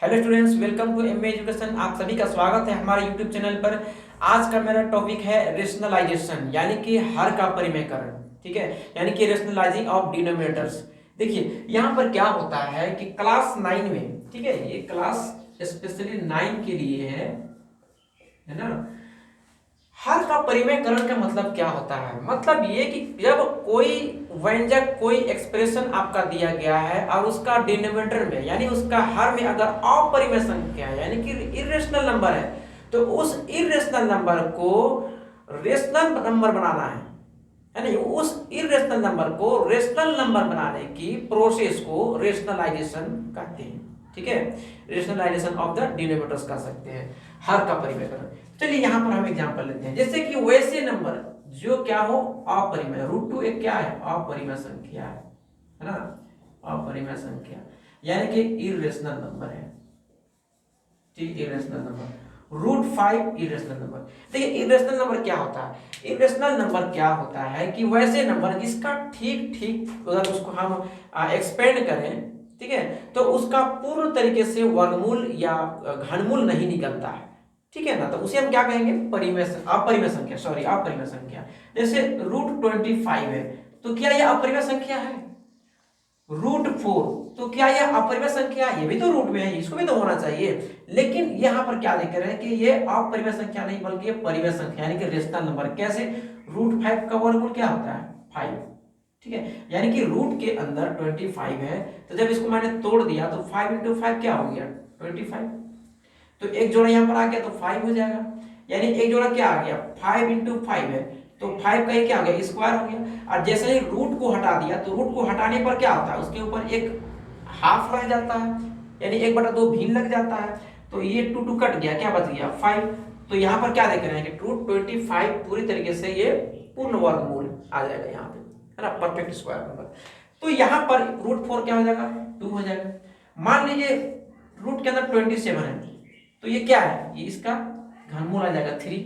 Hello students, welcome to MA education. आप सभी का स्वागत है हमारे यूट्यूब चैनल पर। आज का मेरा टॉपिक है रेशनलाइजेशन, यानी कि हर का परिमेयकरण। ठीक है, यानी कि रेशनलाइजिंग ऑफ डिनोमिनेटर्स। देखिए यहाँ पर क्या होता है कि क्लास 9 में, ठीक है, ये क्लास स्पेशली 9 के लिए है ना। हर का परिमेयकरण का मतलब क्या होता है? मतलब ये कि जब कोई व्यंजक, कोई एक्सप्रेशन आपका दिया गया है और उसका डिनोमिनेटर में यानी उसका हर में अगर अपरिमेय संख्या है यानी कि इरेशनल नंबर है, तो उस इरेशनल नंबर को रेशनल नंबर बनाना है नहीं, उस इरेशनल नंबर को रेशनल नंबर बनाने की प्रोसेस को रेशनलाइजेशन कहते हैं। ठीक है, रेशनलाइजेशन ऑफ द डिनोमिनेटर्स कर सकते हैं, हर का परिमेयकरण। चलिए यहाँ पर हम एग्जांपल लेते हैं, जैसे कि वैसे नंबर जो क्या हो अपरिमेय। √2 एक क्या है? अपरिमेय संख्या है ना, अपरिमेय संख्या यानी कि इरेशनल नंबर है। ठीक, इरेशनल नंबर। √5 irrational number. देखिए इरेशनल नंबर क्या होता है? इरेशनल नंबर क्या होता है कि वैसे नंबर जिसका ठीक ठीक अगर उसको हम एक्सपेंड करें, ठीक है, तो उसका पूर्ण तरीके से वर्गमूल या घनमूल नहीं निकलता है। ठीक है ना, तो उसे हम क्या कहेंगे? अपरिमेय संख्या, सॉरी अपरिमेय संख्या। जैसे √25 है, तो क्या यह अपरिमेय संख्या है? √4, तो क्या यह अपरिमेय संख्या? ये भी तो रूट में है, इसको भी तो होना चाहिए। लेकिन यहां पर क्या देख रहे हैं कि ये अपरिमेय संख्या नहीं बल्कि ये परिमेय संख्या यानी कि रेशनल नंबर। कैसे? √5 का वर्गमूल क्या होता है? 5। ठीक है, यानी कि रूट के अंदर 25 है, तो जब इसको मैंने तोड़ दिया तो 5 × 5 क्या हो गया? 25। तो एक जोड़ा यहाँ पर आ गया तो 5 हो जाएगा, यानी एक जोड़ा क्या आ गया? 5 × 5 है, तो 5 का क्या हो गया? स्क्वायर हो गया। और जैसे ही रूट को हटा दिया तो रूट को हटाने पर क्या होता है? उसके ऊपर एक हाफ रह जाता है, यानी 1/2 भिन्न लग जाता है। तो ये 2 2 कट गया, क्या बच गया? 5। तो यहाँ पर क्या देख रहे हैं कि √25 पूरी तरीके से ये पूर्ण वर्गमूल आ जाएगा यहाँ पे, है ना, परफेक्ट स्क्वायर नंबर। तो यहाँ पर √4 क्या हो जाएगा? 2 हो जाएगा। मान लीजिए रूट के अंदर 27 है, तो ये क्या है? ये इसका घनमूल आ जाएगा 3।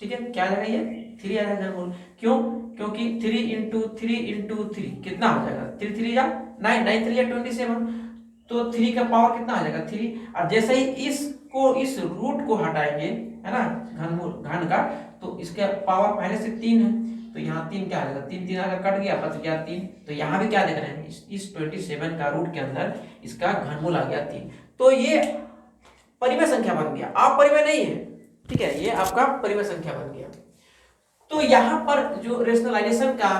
ठीक है, क्या आ जाएगा? ये 3 आ जाएगा घनमूल। क्यों? क्योंकि 3 × 3 × 3 कितना हो जाएगा? 3 3 या 9, 9 3 या 27, तो 3 का पावर कितना आ जाएगा? 3। और जैसे ही इसको इस रूट को हटाएंगे, है ना, घनमूल घन का, तो इसका पावर पहले से 3 है, तो यहाँ 3 क्या आ जाएगा? 3 3 अगर कट गया बच गया 3। तो यहाँ भी क्या देख रहे हैं? इस 27 का रूट के अंदर इसका घनमूल आ गया 3। तो ये परिमेय संख्या बन गया, अपरिमेय नहीं है। ठीक है, ये आपका परिमेय संख्या बन गया। तो यहां पर जो रेशनलाइजेशन का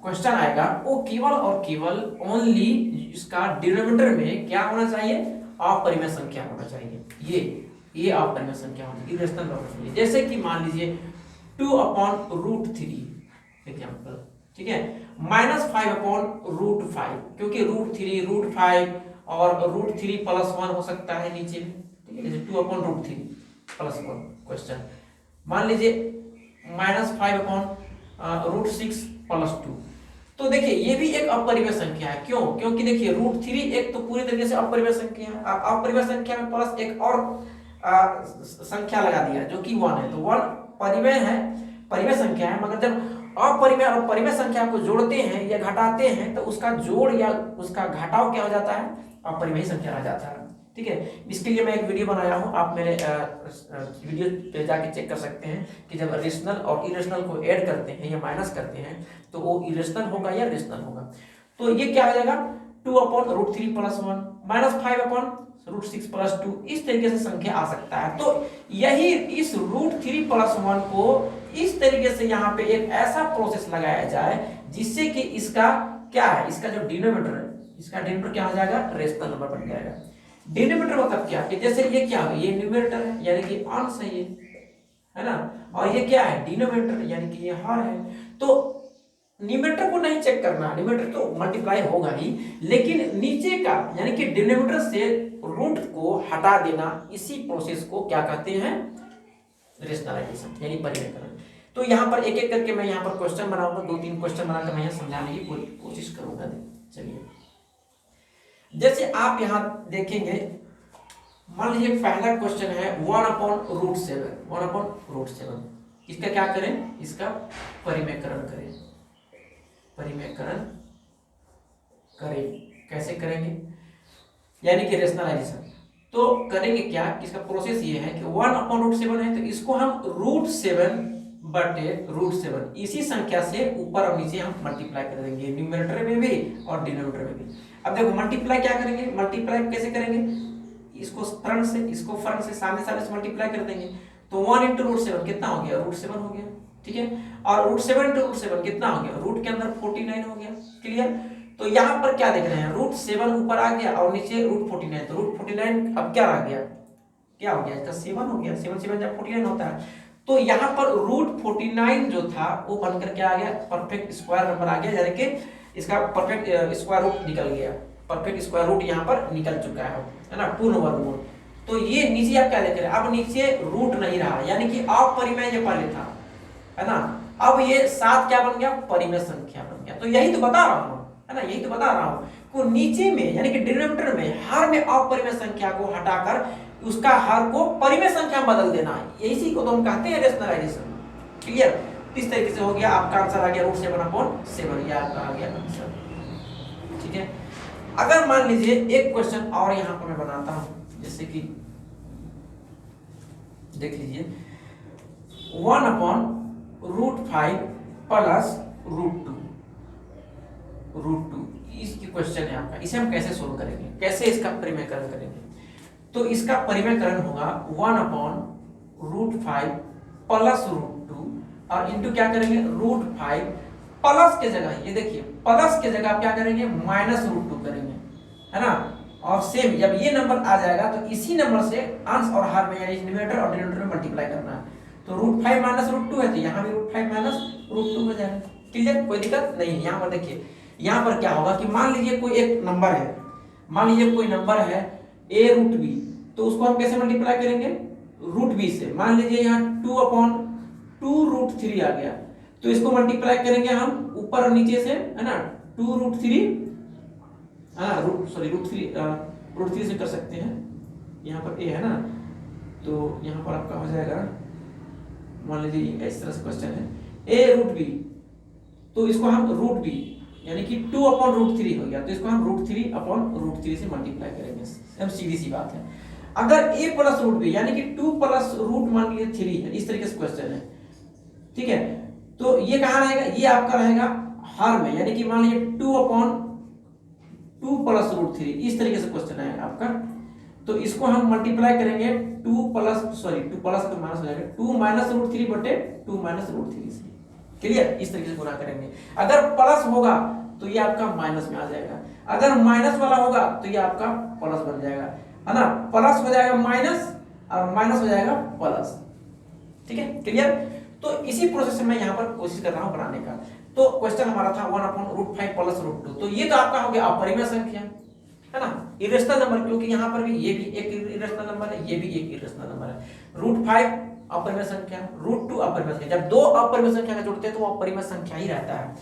क्वेश्चन आएगा वो केवल और केवल ओनली इसका डिनोमिनेटर में क्या होना चाहिए? अपरिमेय संख्या होना चाहिए। ये अपरिमेय संख्या होनी चाहिए, इरेशनल होना चाहिए। जैसे कि मान लीजिए 2/√3 एग्जांपल, ठीक है, -5/√5, क्योंकि √3 √5 और √3 + 1 हो सकता है नीचे में। ठीक है, जैसे 2/√3 + 1 क्वेश्चन। मान लीजिए -5/√6 + 2। तो देखिए ये भी एक अपरिमेय संख्या है। क्यों? क्योंकि देखिए √3 एक तो पूरी तरीके से अपरिमेय संख्या है, अपरिमेय संख्या में प्लस एक और संख्या लगा दिया जो कि 1 है, तो 1 परिमेय है, परिमेय संख्या है। मगर जब अपरिमेय और परिमेय संख्या को जोड़ते हैं या घटाते हैं तो उसका जोड़ या उसका घटाव क्या हो जाता है? अपरिमेय संख्या आ जाता है। ठीक है, इसके लिए मैं एक वीडियो बनाया हूं, आप मेरे वीडियो पे जाके चेक कर सकते हैं कि जब रेशनल और इरेशनल को ऐड करते हैं या माइनस करते हैं तो वो इरेशनल होगा या रेशनल होगा। तो ये क्या हो जाएगा? 2/√3 + 1 -5/√6 + 2, इस तरीके से संख्या आ सकता है। तो यही इस √3 + 1 को इस तरीके से यहाँ पे एक ऐसा प्रोसेस लगाया जाए जिससे कि इसका क्या है? इसका जो डिनोमिनेटर है, इसका डिनोमिनेटर क्या हो जाएगा? रेशनल नंबर बन जाएगा। डिनोमिनेटर मतलब क्या कि जैसे ये क्या है? ये न्यूमरेटर है यानी कि अंश है ये, है ना, और ये क्या है? डिनोमिनेटर यानी कि ये हर है। तो न्यूमरेटर को नहीं चेक करना, न्यूमरेटर तो मल्टीप्लाई होगा ही, लेकिन नीचे का यानी कि डिनोमिनेटर से रूट को हटा देना, इसी प्रोसेस को क्या कहते हैं? रेशनलाइजेशन यानी परिमेयकरण। तो यहाँ पर एक एक करके मैं यहाँ पर क्वेश्चन बनाऊंगा, 2 3 क्वेश्चन बनाकर मैं यहाँ समझाने की कोशिश करूंगा। चलिए, जैसे आप यहाँ देखेंगे, मान लीजिए पहला क्वेश्चन है 1/√7, 1/√7। इसका क्या करें? इसका परिमेयकरण करें, परिमेयकरण करें। कैसे करेंगे? यानी कि रेशनलाइजेशन। तो करेंगे क्या कि इसका प्रोसेस ये है कि 1/√7 है, तो इसको हम √7/√7 इसी संख्या से ऊपर और नीचे हम मल्टीप्लाई कर देंगे, न्यूमरेटर में भी और डिनोमिनेटर में भी। अब देखो मल्टीप्लाई क्या करेंगे, मल्टीप्लाई कैसे करेंगे, इसको फ्रंट से सामने से मल्टीप्लाई कर देंगे। तो 1 × √7 कितना हो गया, √7 हो गया, ठीक है। और √7 × √7 कितना हो गया, रूट के अंदर 49 हो गया, क्लियर। तो यहाँ पर क्या देख रहे हैं, √7 ऊपर आ गया और नीचे √49, तो √49 अब क्या आ गया, क्या हो गया, इसका 7 हो गया, 7 7 जब 49 होता है। तो यहाँ पर √49 जो था वो बनकर क्या आ गया, परफेक्ट स्क्वायर नंबर आ गया, यानी कि इसका परफेक्ट स्क्वायर रूट निकल गया, परफेक्ट स्क्वायर रूट यहाँ पर निकल चुका है ना, पूर्ण वर्गमूल। तो ये नीचे आप क्या देख रहे हैं, अब नीचे रूट नहीं रहा, यानी कि अपरिमेय ये पहले था, है ना। अब ये 7 क्या बन गया, परिमेय संख्या बन गया। तो यही तो बता रहा हूं, है ना, यही तो बता रहा हूं को नीचे में यानी कि डिनोमिनेटर में हर में अपरिमेय संख्या को हटाकर उसका हर को परिमेय संख्या में बदल देना है, इसी को तो हम कहते हैं रेशनलाइजेशन, क्लियर। इस तरीके से हो गया, आपका आंसर आ गया √7/7, ये आपका आ गया आंसर, ठीक है। अगर मान लीजिए एक क्वेश्चन और यहां पर मैं बनाता हूं, जैसे कि देख लीजिए 1/√5 + √2 इसकी क्वेश्चन है आपका, इसे हम कैसे सोल्व करेंगे, कैसे इसका परिमेयकरण करेंगे। तो इसका परिमेयकरण होगा 1/√5 + √2 और इंटू क्या करेंगे, √5 प्लस के जगह, ये देखिए प्लस के जगह क्या करेंगे, -√2 करेंगे, है ना। और सेम जब ये नंबर आ जाएगा तो इसी नंबर से अंश और हर में यानी न्यूमरेटर और डिनोमिनेटर में मल्टीप्लाई करना है। तो √5 - √2 है, तो यहाँ भी √5 - √2 हो जाएगा, क्लियर, कोई दिक्कत नहीं है। यहाँ पर देखिए, यहाँ पर क्या होगा कि मान लीजिए कोई एक नंबर है, मान लीजिए कोई नंबर है a√b, तो उसको हम कैसे मल्टीप्लाई करेंगे, √b से। मान लीजिए यहाँ 2/2√3 आ गया, तो इसको मल्टीप्लाई करेंगे हम ऊपर और नीचे से, है ना, 2√3, हाँ √3 से कर सकते हैं, यहाँ पर a है ना, तो यहाँ पर आपका हो जाएगा, मान लीजिए इस तरह से क्वेश्चन है a√b, तो इसको हम √b यानी कि 2/√3 हो गया, तो इसको हम √3/√3 से मल्टीप्लाई करेंगे, हम सीधी सी बात है। अगर a + √b यानी कि 2 + √, मान लीजिए 3 है, इस तरीके से क्वेश्चन है, ठीक है। तो ये कहाँ रहेगा, ये आपका रहेगा हर में, यानी कि मान लीजिए 2/2 + √3, इस तरीके से क्वेश्चन है आपका। तो इसको हम मल्टीप्लाई करेंगे 2 प्लस तो माइनस हो जाएगा, 2 - √3/2 - √3 से, क्लियर, इस तरीके से गुणा करेंगे। अगर प्लस होगा तो ये आपका माइनस में आ जाएगा, अगर माइनस वाला होगा तो ये आपका प्लस बन जाएगा, है ना, प्लस हो जाएगा माइनस और माइनस हो जाएगा प्लस, ठीक है, क्लियर। तो इसी प्रोसेस से मैं यहाँ पर कोशिश कर रहा हूँ बनाने का। तो क्वेश्चन हमारा था 1/√5 + √2, तो ये तो आपका हो गया अपरिमेय संख्या, है ना, इरेशनल नंबर, क्योंकि यहाँ पर भी ये भी एक इरेशनल नंबर है, ये भी एक इरेशनल नंबर है। √5 अपरिमेय संख्या, √2 अपरिमेय संख्या, जब दो अपरिमेय संख्या का जोड़ते हैं तो वो अपरिमेय संख्या ही रहता है।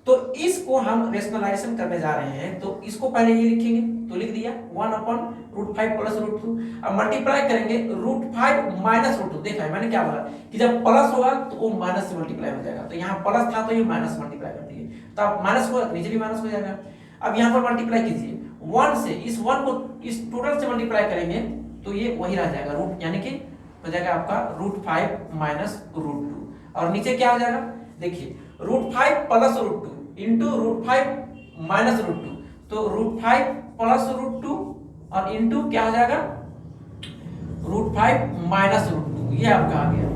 तो इसको हम रेशनलाइजेशन करने जा रहे हैं, तो इसको पहले ये लिखेंगे, तो लिख दिया 1/√5 + √2, अब मल्टीप्लाई करेंगे √5 - √2, देखा है मैंने क्या बोला कि जब प्लस होगा तो वो माइनस से मल्टीप्लाई हो जाएगा, तो यहाँ प्लस था तो ये माइनस मल्टीप्लाई कर दिए, तो अब माइनस होगा नीचे भी माइनस हो जाएगा। अब यहाँ पर मल्टीप्लाई कीजिए 1 से, इस 1 को इस टोटल से मल्टीप्लाई करेंगे तो ये वही रह जाएगा, रूट यानी कि हो जाएगा आपका √5 - √2, और नीचे क्या हो जाएगा, देखिए √5 + √2 इंटू √5 - √2, तो √5 + √2 और इंटू क्या हो जाएगा √5 - √2, ये आपका आ गया।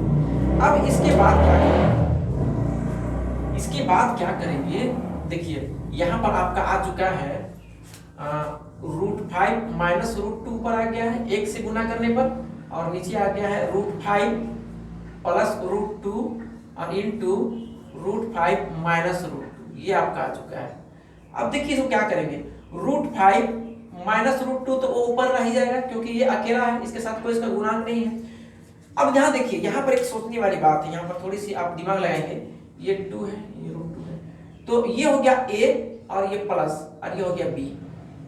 अब इसके बाद क्या करेंगे, इसके बाद क्या करेंगे, देखिए यहां पर आपका आ चुका है √5 - √2 ऊपर आ गया है 1 से गुना करने पर, और नीचे आ गया है √5 + √2 और इंटू √5 - √2, ये आपका आ चुका है। अब देखिए इसको क्या करेंगे, √5 - √2 तो वो ऊपर रह ही जाएगा क्योंकि ये अकेला है, इसके साथ कोई इसका गुणांक नहीं है। अब यहाँ देखिए, यहाँ पर एक सोचने वाली बात है, यहाँ पर थोड़ी सी आप दिमाग लगाएंगे, ये 2 है, ये √2 है, तो ये हो गया a और ये प्लस, और ये हो गया b,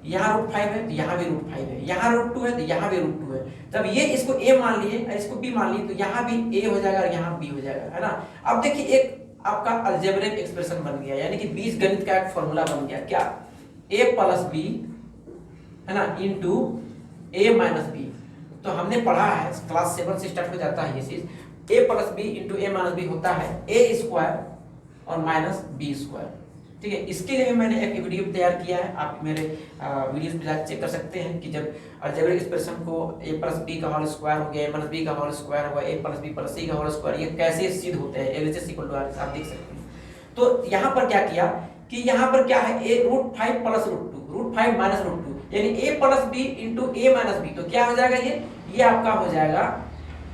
यहाँ √5 है तो यहाँ भी √5 है, यहाँ √2 है तो यहाँ भी √2 है, तब ये इसको a मान लिए और इसको b मान लिए, तो यहाँ भी a हो जाएगा और यहाँ b हो जाएगा, है ना। अब देखिए एक आपका अलजेब्रिक एक्सप्रेशन बन गया, यानी कि बीजगणित का एक फॉर्मूला बन गया, क्या, a + b, है ना, इंटू ए माइनस बी। तो हमने पढ़ा है क्लास 7 से स्टार्ट हो जाता है ये चीज, ए प्लस बी इंटू ए माइनस बी होता है ए स्क्वायर और माइनस बी स्क्वायर। ठीक है, इसके लिए मैंने एक वीडियो तैयार किया है, आप मेरे वीडियोस पे जाकर चेक कर सकते हैं कि जब अलजेब्रिक एक्सप्रेशन को ए प्लस बी का होल स्क्वायर हो गया, ए माइनस बी का होल स्क्वायर हुआ, ए प्लस बी प्लस सी का होल स्क्वायर, ये कैसे सिद्ध होते हैं, एलएचएस इक्वल टू आर, आप देख सकते हैं। तो यहाँ पर क्या किया कि यहाँ पर क्या है ए √5 प्लस √2, √5 माइनस √2, यानी ए प्लस बी इंटू ए माइनस बी। तो क्या हो जाएगा ये आपका हो जाएगा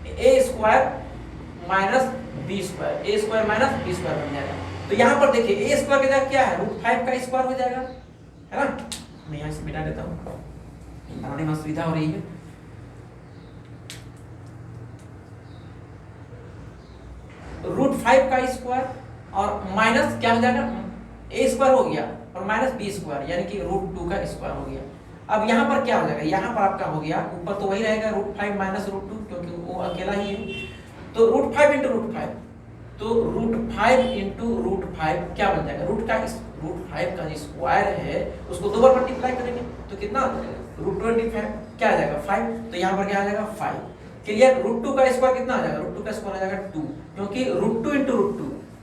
ए स्क्वायर माइनस बी स्क्वायर, ए स्क्वायर माइनस बी स्क्वायर बन जाएगा। तो यहाँ पर देखिए ए स्क्वायर की जगह क्या है √5 का स्क्वायर हो जाएगा, है ना। मैं यहाँ से मिटा देता हूँ, बनाने में सुविधा हो रही है। √5 का स्क्वायर और माइनस क्या हो जाएगा ए स्क्वायर हो गया और माइनस बी स्क्वायर यानी कि √2 का स्क्वायर हो गया। अब यहाँ पर क्या हो जाएगा, यहाँ पर आपका हो गया, ऊपर तो वही रहेगा √5 माइनस √2 क्योंकि वो अकेला ही है। तो √5 इंटू √5, तो √5 इंटू √5 क्या बन जाएगा, √5 का जो स्क्वायर है उसको 2 बार मल्टीप्लाई करेंगे तो कितना √25 क्या आ जाएगा 5। तो यहाँ पर क्या आ जाएगा 5। क्लियर, √2 का स्क्वायर कितना आ जाएगा, √2 का स्क्वायर आ जाएगा 2, क्योंकि √2 इंटू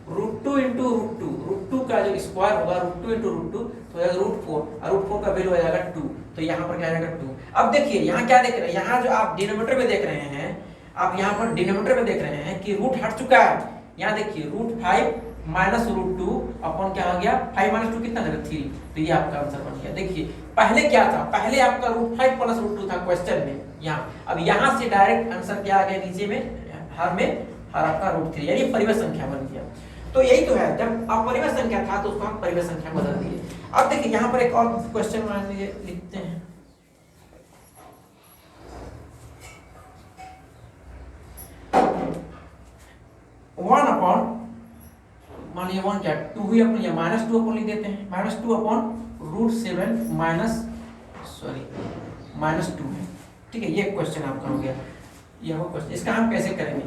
√2 का जो स्क्वायर होगा √2 इंटू √2 तो √4 और √4 का वैल्यू आ जाएगा 2। तो यहाँ पर क्या आ जाएगा 2। अब देखिए यहाँ क्या देख रहे हैं, यहाँ जो आप डिनोमिनेटर में देख रहे हैं, आप यहाँ पर डिनोमिनेटर में देख रहे हैं कि रूट हट चुका है। यहाँ देखिए √5 माइनस √2 अपन क्या हो गया 5 माइनस 2 कितना देगा 3। तो ये आपका आंसर बन गया। देखिए पहले क्या था, पहले आपका √5 प्लस √2 था क्वेश्चन में यहाँ, अब यहाँ से डायरेक्ट आंसर क्या आ गया नीचे में हर आपका √3 यानी परिमेय संख्या बन गया। तो यही तो है, जब अपरिमेय संख्या था तो उसको हम परिमेय संख्या बदल दिए। अब देखिए यहाँ पर एक और क्वेश्चन मान लीजिए लिखते हैं, वन अपॉन मान लीजिए 1 क्या 2 ही अपन या -2 अपन लिख देते हैं, -2 अपॉन √7 -2 है। ठीक है, ये क्वेश्चन आपका हो गया। ये वो क्वेश्चन, इसका हम कैसे करेंगे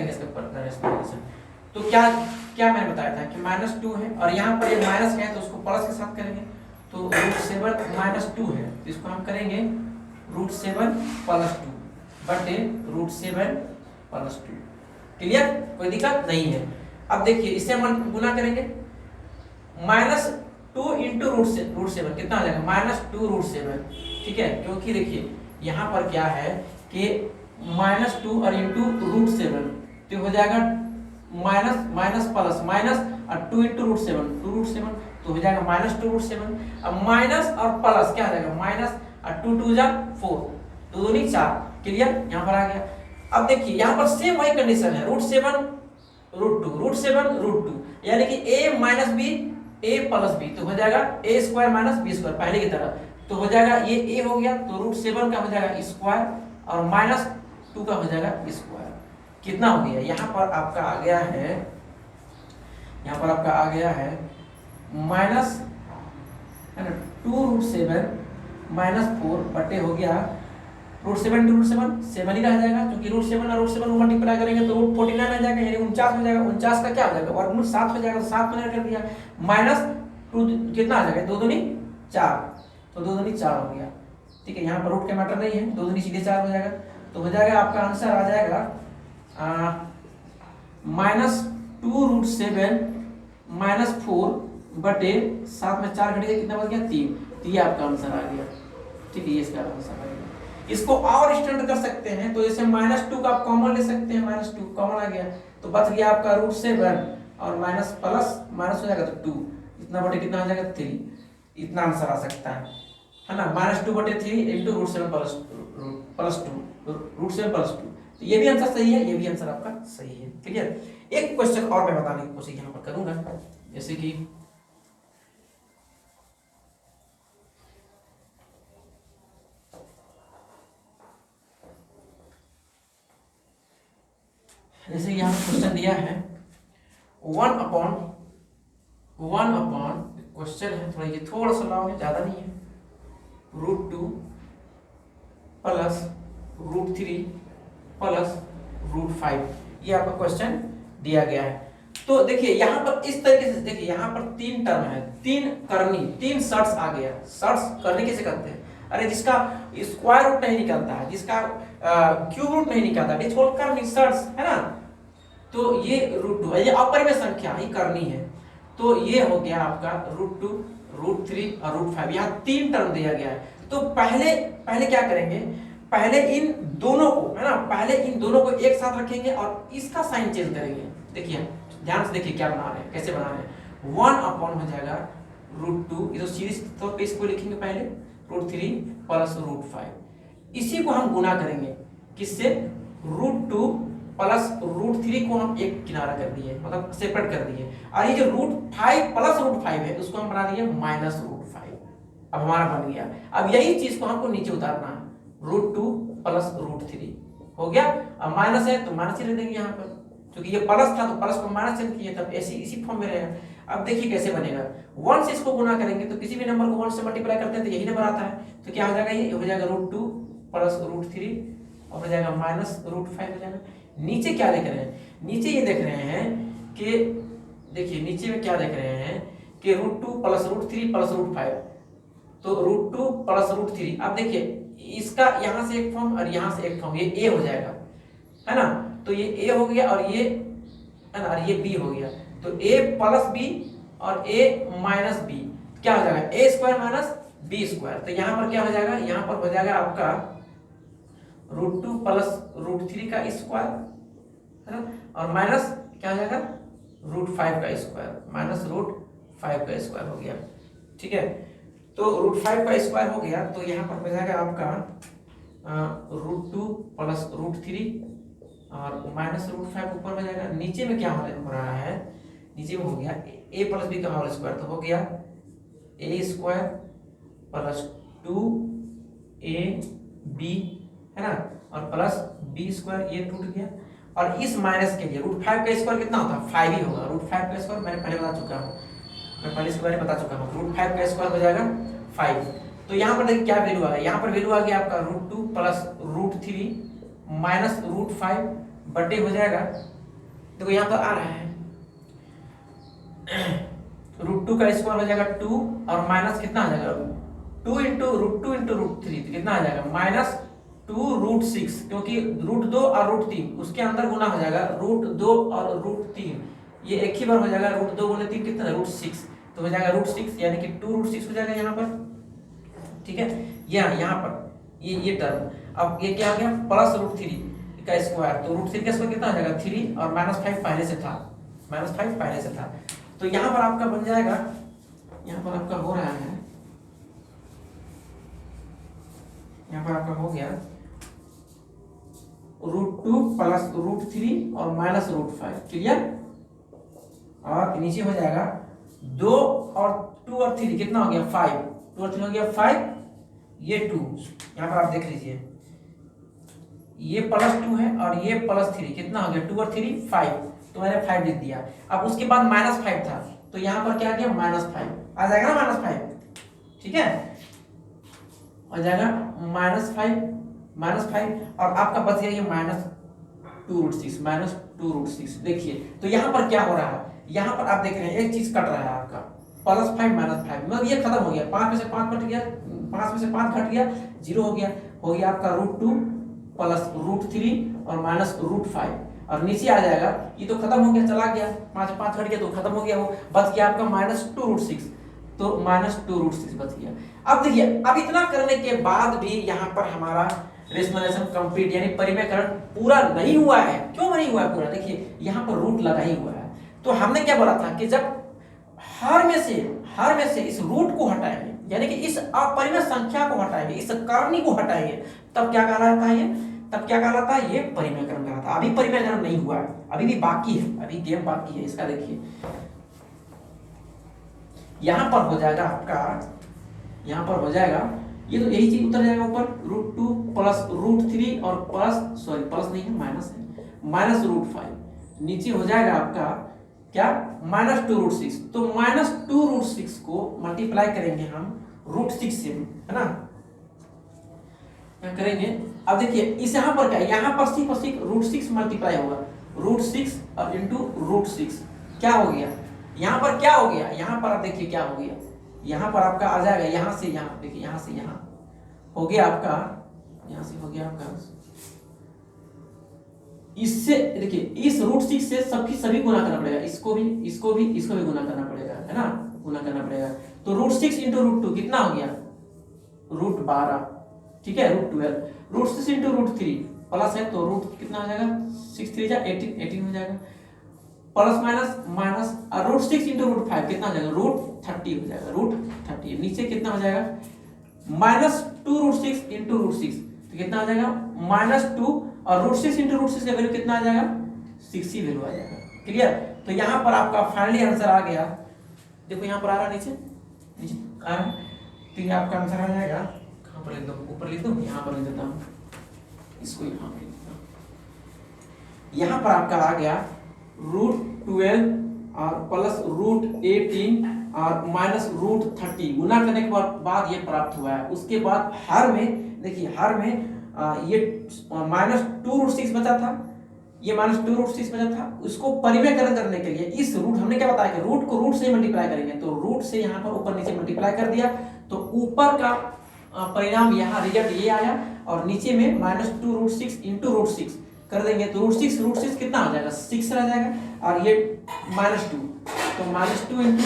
इसका एक्सप्लेनेशन। तो क्या मैंने बताया था कि -2 है और यहाँ पर ये माइनस है तो उसको प्लस के साथ करेंगे। तो √7 -2 है तो इसको हम करेंगे √7 + 2 बटे √7 + 2। क्लियर, कोई दिक्कत नहीं है। अब देखिए इससे हम गुना करेंगे, -2 इंटू √7 कितना आ जाएगा -2 √7। ठीक है, क्योंकि देखिए यहाँ पर क्या है कि -2 और इंटू √7 तो हो जाएगा माइनस प्लस माइनस और 2 इंटू √7 तो हो जाएगा -2 √7। अब माइनस और प्लस क्या आ जाएगा माइनस और 2 2 जा 4 2 दूनी 4। क्लियर, यहाँ पर आ गया। अब देखिए यहाँ पर सेम वही कंडीशन है √7 √2 यानी कि a minus B a plus B तो हो जाएगा a square minus B square पहले की तरह। तो हो जाएगा ये a हो गया तो √7 का हो जाएगा स्क्वायर और -2 का हो जाएगा स्क्वायर। कितना हो गया, यहाँ पर आपका आ गया है माइनस है ना 2 √7 -4 बटे हो गया √7 × √7 7 ही रह जाएगा, क्योंकि √7 और √7 को मल्टीप्लाई करेंगे तो √49 आ जाएगा यानी 49 हो जाएगा। 49 का क्या हो जाएगा वर्गमूल 7 हो जाएगा, तो 7 मैंने कर दिया -2 कितना आ जाएगा 2 दूनी 4 तो 2 दूनी 4 हो गया। ठीक है, यहाँ पर रूट का मैटर नहीं है, 2 दूनी सीधे 4 हो जाएगा। तो हो जाएगा आपका आंसर आ जाएगा -2 √7 -4 बटे 7 में 4 घटेगा कितना बच गया 3। तो ये आपका आंसर आ गया। ठीक है, ये इसका आंसर आ गया। इसको और एक्सटेंड कर सकते हैं तो जैसे -2 का आप कॉमन ले सकते हैं, -2 कॉमन आ गया तो बच गया आपका √7 और माइनस प्लस हो जाएगा तो 2 इतना बटे कितना आ जाएगा 3। इतना आंसर आ सकता है ना, -2 बटे 3 इंटू √7 +2 तो ये भी आंसर सही है, ये भी आंसर आपका सही है। क्लियर, एक क्वेश्चन और मैं बताने की कोशिश यहाँ पर करूंगा, जैसे कि यहाँ क्वेश्चन दिया है 1 अपॉन क्वेश्चन है थोड़ा ये थोड़ा सा लॉन्ग है, ज्यादा नहीं है, √2 प्लस √3 प्लस √5 ये आपका क्वेश्चन दिया गया है। तो देखिए यहाँ पर इस तरीके से देखिए यहाँ पर 3 टर्म है, 3 करनी 3 शर्ट्स आ गया। शर्ट्स करनी कैसे करते हैं, अरे जिसका स्क्वायर रूट नहीं निकलता है, जिसका क्यूब रूट नहीं निकलता, it is called curve inserts, है ना। तो ये √2 है, ये अपरिमेय संख्या ही करनी है। तो ये हो गया आपका √2, √3 और √5, यहाँ 3 टर्म दिया गया है। तो पहले क्या करेंगे, पहले इन दोनों को, है ना, पहले इन दोनों को एक साथ रखेंगे और इसका साइन चेंज करेंगे। देखिए ध्यान से देखिए क्या बना रहे हैं, कैसे बना रहे हैं। 1 अपॉन हो जाएगा √2, ये तो सीरीज तौर पे इसको लिखेंगे पहले, √3 प्लस √5। इसी को हम गुना करेंगे किससे, √2 प्लस √3 को हम एक किनारा कर दिए, मतलब सेपरेट कर दिए, और ये जो √5 प्लस √5 है उसको हम बना दिए माइनस √5। अब हमारा बन गया। अब यही चीज को हमको नीचे उतारना है, √2 प्लस √3 हो गया। अब माइनस है तो माइनस ही रख देंगे यहाँ पर, क्योंकि ये प्लस था तो प्लस को माइनस चेंज किए, तब ऐसे इसी फॉर्म में रहेगा। अब देखिए कैसे बनेगा, 1 से इसको गुना करेंगे तो किसी भी नंबर को 1 से मल्टीप्लाई करते हैं तो यही नंबर आता है। तो क्या हो जाएगा, ये हो जाएगा √2 प्लस √3 और हो जाएगा माइनस √5 हो जाएगा। नीचे क्या देख रहे हैं, नीचे ये देख रहे हैं कि, देखिए नीचे में क्या देख रहे हैं कि √2 प्लस √3 प्लस √5, तो √2 प्लस √3। अब देखिए इसका यहां से एक फॉर्म और यहां से एक फॉर्म, ये a हो जाएगा, है ना। तो ये a हो गया और ये, है ना, और ये b हो गया। तो a प्लस b और a माइनस b क्या हो जाएगा, a square minus b square. तो यहाँ पर क्या हो जाएगा, यहाँ पर हो जाएगा आपका √2 प्लस √3 का स्क्वायर, है ना, और माइनस क्या हो जाएगा √5 का स्क्वायर, माइनस √5 का स्क्वायर हो गया। ठीक है, तो √5 का स्क्वायर हो गया। तो यहाँ पर हो जाएगा आपका √2 प्लस √3 और माइनस √5 ऊपर हो जाएगा। नीचे में क्या हो रहा है, नीचे में हो गया a प्लस b का होल स्क्वायर, तो हो गया a स्क्वायर प्लस 2ab, है ना, और प्लस b स्क्वायर, ये टूट गया। और इस माइनस के लिए √5 का स्क्वायर कितना होता है, 5 ही होगा। √5 का स्क्वायर मैंने पहले बता चुका हूँ, मैं पहले इसके बारे में बता चुका हूँ। √5 का स्क्वायर हो जाएगा 5। तो यहाँ पर देखिए क्या वैल्यू आ गया, यहाँ पर वैल्यू आ गया आपका √2 प्लस √3 माइनस √5 बटे हो जाएगा, देखो यहाँ पर आ रहा है √2 का स्क्वायर हो जाएगा 2 और माइनस कितना आ जाएगा 2 इंटू √2 इंटू √3, तो कितना आ जाएगा माइनस 2 √6, क्योंकि √2 और √3 उसके अंदर गुना हो जाएगा, √2 और √3 ये एक ही बार हो जाएगा, √2 गुने 3 कितना √6, तो हो जाएगा √6 यानी कि 2 √6 हो जाएगा यहाँ पर। ठीक है, यहाँ पर ये टर्म, अब ये क्या आ गया प्लस √3 का स्क्वायर, तो √3 का स्क्वायर कितना हो जाएगा 3 और -5 पहले से था, -5 पहले से था। तो यहाँ पर आपका बन जाएगा, यहाँ पर आपका हो रहा है, यहाँ पर आपका हो गया √2 प्लस √3 और माइनस √5, क्लियर। और नीचे हो जाएगा 2 और 2 और 3 कितना हो गया 5, 2 और 3 हो गया 5, ये 2, यहाँ पर आप देख लीजिए ये +2 है और ये +3 कितना हो गया 2 और 3 5, तो मैंने 5 लिख दिया। अब उसके बाद -5 था तो यहाँ पर क्या आ गया -5 आ जाएगा ना, -5, ठीक है, हो जाएगा -5 और आपका बच गया ये -2 √6 देखिए। तो यहाँ पर क्या हो रहा है, यहाँ पर आप देख रहे हैं एक चीज कट रहा है आपका +5 -5, मतलब ये खत्म हो गया, 5 में से 5 कट गया, 5 में से 5 घट गया, 0 हो गया आपका √2 प्लस √3 और माइनस √5, और नीचे आ जाएगा, ये तो खत्म हो गया, चला गया, 5 घट गया तो खत्म हो गया, वो बच गया आपका -2 √6, तो -2 √6 बच गया। अब देखिए, अब इतना करने के बाद भी यहाँ पर हमारा रेशनलाइजेशन कंप्लीट यानी परिमेयकरण पूरा नहीं हुआ है। क्यों नहीं हुआ है पूरा, देखिए यहाँ पर रूट लगा ही हुआ है। तो हमने क्या बोला था कि जब हर में से इस रूट को हटाएंगे, यानी कि इस अपरिमेय संख्या को हटाएंगे, इस करनी को हटाएंगे, तब क्या कहलाता है ये, तब क्या कहलाता है ये परिमेयकरण कहलाता है। अभी परिमेयकरण नहीं हुआ है, अभी भी बाकी है, अभी गेम बाकी है इसका। देखिए यहां पर हो जाएगा आपका, यहां पर हो जाएगा, ये तो यही चीज उतर जाएगा ऊपर, √2 प्लस √3 और प्लस नहीं है, माइनस है, माइनस √5, नीचे हो जाएगा आपका क्या -2 √6। तो -2 √6 को मल्टीप्लाई करेंगे हम √6 से, है ना, क्या करेंगे। अब देखिए इस यहाँ पर क्या, यहाँ पर सिर्फ √6 मल्टीप्लाई होगा, √6 और इंटू √6 क्या हो गया, यहाँ पर क्या हो गया, यहाँ पर आप देखिए क्या हो गया, यहाँ पर आपका आ जाएगा, यहाँ से यहाँ, देखिए यहाँ से यहाँ हो गया आपका, यहाँ से हो गया आपका, इससे देखिए इस √6 से सभी गुना करना पड़ेगा, इसको भी गुना करना पड़ेगा, है ना, गुना करना पड़ेगा। तो √6 इंटू √2 कितना हो गया, √12, ठीक है, √12, √6 इंटू √3 प्लस है तो रूट कितना हो जाएगा, 6 3 जा 18 हो जाएगा, प्लस माइनस माइनस, और √6 इंटू √5 कितना हो जाएगा, √30 हो जाएगा, √30। नीचे कितना हो जाएगा, -2 √6 इंटू √6 तो कितना हो जाएगा, -2, और √6 इंटू √6 का वैल्यू कितना आ जाएगा, 6 ही वैल्यू आ जाएगा। क्लियर। तो यहाँ पर आपका फाइनली आंसर आ गया, देखो यहाँ पर आ रहा है, नीचे आ रहा है, तो ये आपका आंसर आ जाएगा, कहाँ पर लिख दो, ऊपर लिख दो, यहाँ पर लिख देता हूँ, इसको यहाँ पर लिख देता हूँ। यहाँ पर आपका आ गया √12 और प्लस √18 और माइनस √30 गुना करने के बाद ये प्राप्त हुआ है। उसके बाद हर में देखिए, हर में ये -2 √6 बचा था, ये -2 √6 बचा था, उसको परिमेयकरण करने के लिए इस रूट, हमने क्या बताया कि रूट को रूट से मल्टीप्लाई करेंगे, तो रूट से यहाँ पर ऊपर नीचे मल्टीप्लाई कर दिया, तो ऊपर का परिणाम यहाँ रिजल्ट ये आया, और नीचे में -2 √6 इंटू √6 कर देंगे, तो √6 कितना हो जाएगा, 6 रह जाएगा, और ये -2 तो -2 इंटू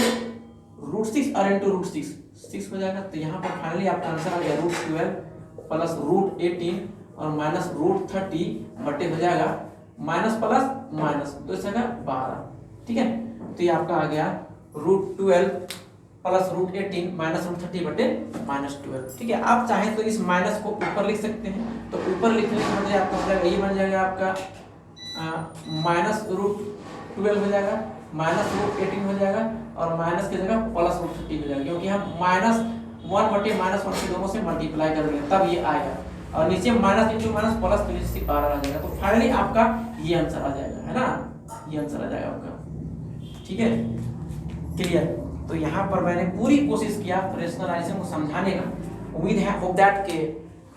√6 और इंटू √6 6 हो जाएगा। तो यहाँ पर फाइनली आपका आंसर आ गया √12 प्लस √18 और माइनस √30 बटे हो जाएगा माइनस प्लस माइनस, तो इस जगह 12, ठीक है। तो ये आपका आ गया √12 प्लस √18 माइनस √30 बटे -12, ठीक है। आप चाहें तो इस माइनस को ऊपर लिख सकते हैं, तो ऊपर लिखने के बजाय आपका हो जाएगा, ये बन जाएगा आपका -√12 हो जाएगा, माइनस √18 हो जाएगा, और माइनस की जगह प्लस √30 हो जाएगा, क्योंकि हम -1 बटे -1 से दोनों से मल्टीप्लाई करेंगे तब ये आएगा, और नीचे माइनस इंटू माइनस प्लस तो इससे 12 आ जाएगा। तो फाइनली आपका ये आंसर आ जाएगा, है ना, ये आंसर आ जाएगा आपका, ठीक है, क्लियर। तो यहाँ पर मैंने पूरी कोशिश किया रेशनलाइजेशन को समझाने का, उम्मीद है होप दैट के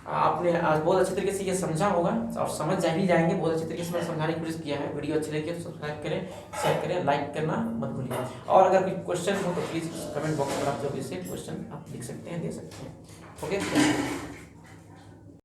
आपने आज बहुत अच्छे तरीके से ये समझा होगा और समझ जा भी जाएंगे। बहुत अच्छे तरीके से मैंने समझाने की कोशिश किया है। वीडियो अच्छी लगी तो सब्सक्राइब करें, शेयर करें, लाइक करना मत भूलिए, और अगर कोई क्वेश्चन हो तो प्लीज़ कमेंट बॉक्स में आप जो भी से क्वेश्चन आप लिख सकते हैं, दे सकते हैं। ओके।